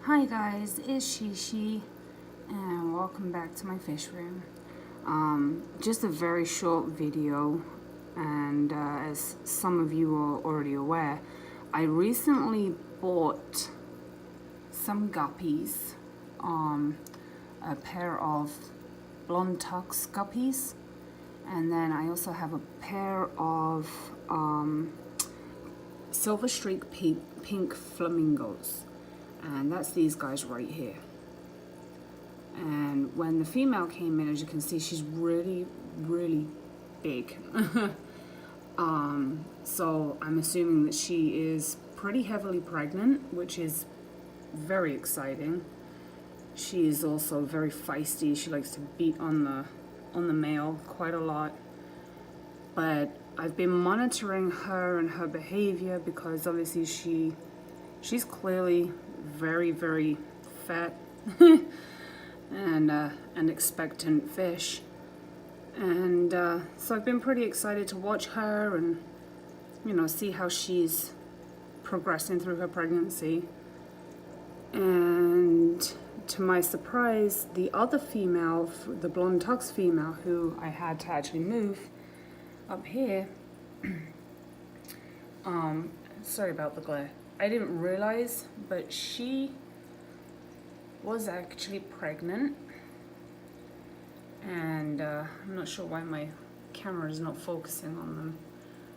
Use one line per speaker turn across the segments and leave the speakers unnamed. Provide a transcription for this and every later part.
Hi guys, it's Shishi and welcome back to my fish room. Just a very short video, and as some of you are already aware, I recently bought some guppies, a pair of blonde tux guppies, and then I also have a pair of silver streak pink flamingos. And that's these guys right here. And when the female came in, as you can see, she's really big. So I'm assuming that she is pretty heavily pregnant, which is very exciting. She is also very feisty. She likes to beat on the male quite a lot. But I've been monitoring her and her behavior because obviously she's clearly very fat and expectant fish, and so I've been pretty excited to watch her and see how she's progressing through her pregnancy. And to my surprise, the other female, the blonde tux female, who I had to actually move up here, sorry about the glare, I didn't realize, but she was actually pregnant, and I'm not sure why my camera is not focusing on them.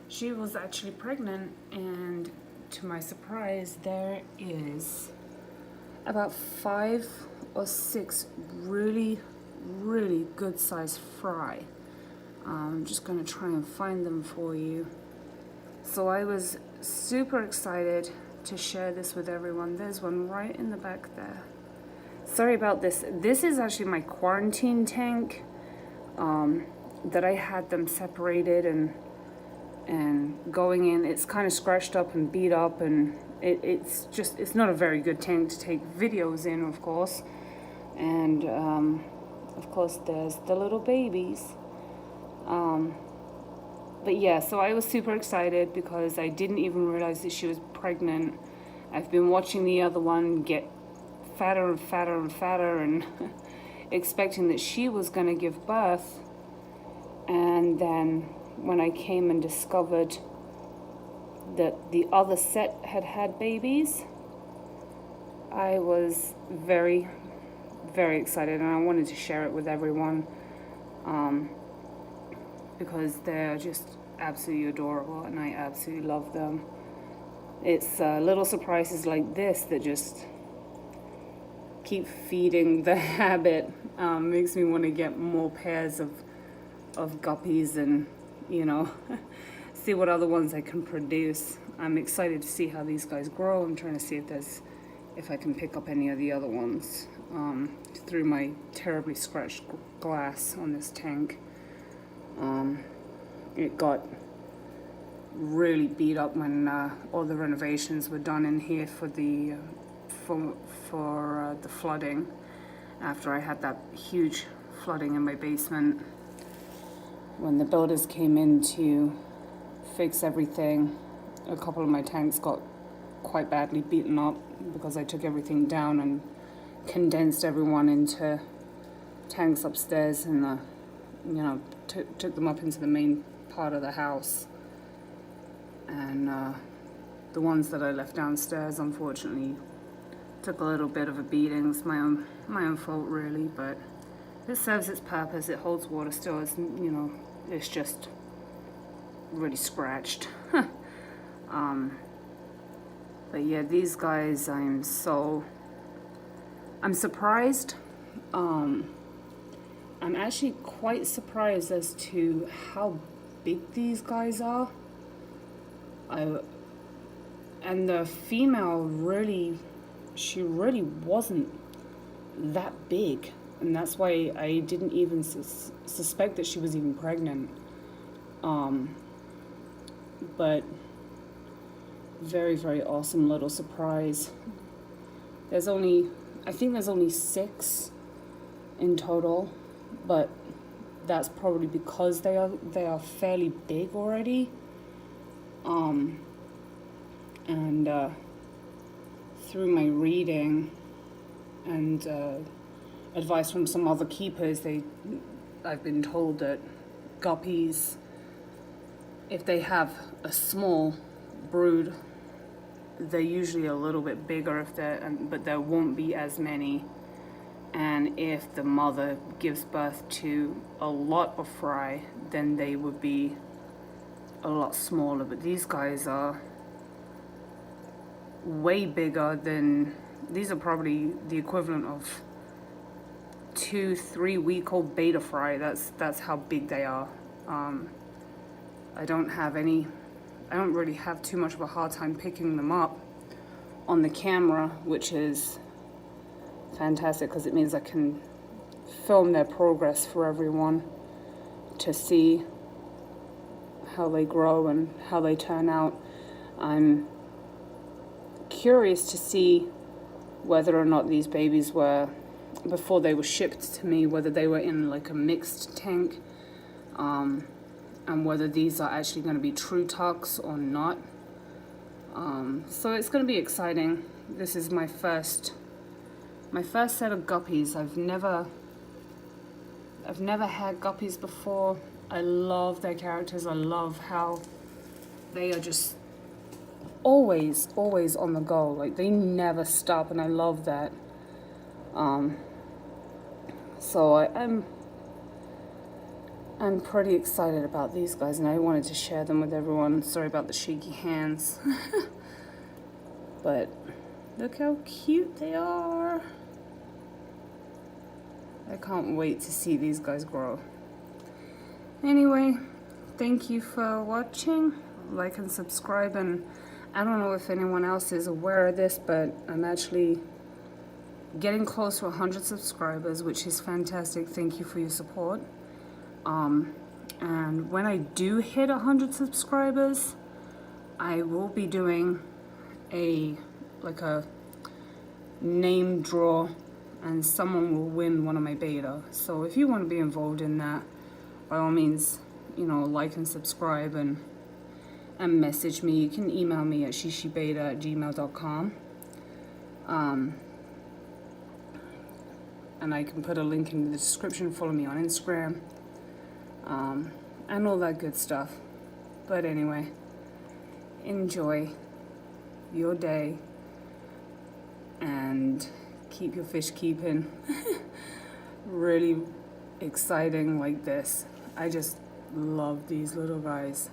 She was actually pregnant, and to my surprise, there is about 5 or 6 really good sized fry. I'm just going to try and find them for you. So I was super excited to share this with everyone. There's one right in the back there. Sorry about this. This is actually my quarantine tank that I had them separated and going in. It's kind of scratched up and beat up, and it's not a very good tank to take videos in, of course. And of course there's the little babies. But yeah, so I was super excited because I didn't even realize that she was pregnant. I've been watching the other one get fatter and fatter and fatter and expecting that she was going to give birth. And then when I came and discovered that the other set had babies, I was very excited, and I wanted to share it with everyone. Because they're just absolutely adorable and I absolutely love them. It's little surprises like this that just keep feeding the habit. Makes me want to get more pairs of guppies and see what other ones I can produce. I'm excited to see how these guys grow. I'm trying to see if I can pick up any of the other ones through my terribly scratched glass on this tank. It got really beat up when all the renovations were done in here for the flooding. After I had that huge flooding in my basement, when the builders came in to fix everything, a couple of my tanks got quite badly beaten up because I took everything down and condensed everyone into tanks upstairs in the took them up into the main part of the house. And the ones that I left downstairs, unfortunately, took a little bit of a beating. It's my own fault, really, but it serves its purpose. It holds water still. It's just really scratched. But yeah, these guys, I'm surprised. I'm actually quite surprised as to how big these guys are. And the female she really wasn't that big, and that's why I didn't even suspect that she was even pregnant. But very awesome little surprise. I think there's only 6 in total, but that's probably because they are fairly big already. And through my reading, and advice from some other keepers, I've been told that guppies, if they have a small brood, they're usually a little bit bigger, but there won't be as many. And if the mother gives birth to a lot of fry, then they would be a lot smaller. But these guys are way bigger than, these are probably the equivalent of 2-3 week old beta fry. That's how big they are. I don't really have too much of a hard time picking them up on the camera, which is fantastic because it means I can film their progress for everyone to see how they grow and how they turn out. I'm curious to see whether or not these babies were, before they were shipped to me, whether they were in like a mixed tank, and whether these are actually going to be true tucks or not. So it's going to be exciting. This is my first set of guppies. I've never had guppies before. I love their characters. I love how they are just always on the go. Like, they never stop, and I love that. So I'm pretty excited about these guys, and I wanted to share them with everyone. Sorry about the shaky hands. But look how cute they are. I can't wait to see these guys grow. Anyway, thank you for watching. Like and subscribe, and I don't know if anyone else is aware of this, but I'm actually getting close to 100 subscribers, which is fantastic. Thank you for your support. And when I do hit 100 subscribers, I will be doing a name draw, and someone will win one of my beta. So if you want to be involved in that, by all means, like and subscribe, and message me. You can email me at shishibeta@gmail.com. And I can put a link in the description. Follow me on Instagram, and all that good stuff. But anyway, enjoy your day and keep your fish keeping really exciting like this. I just love these little guys.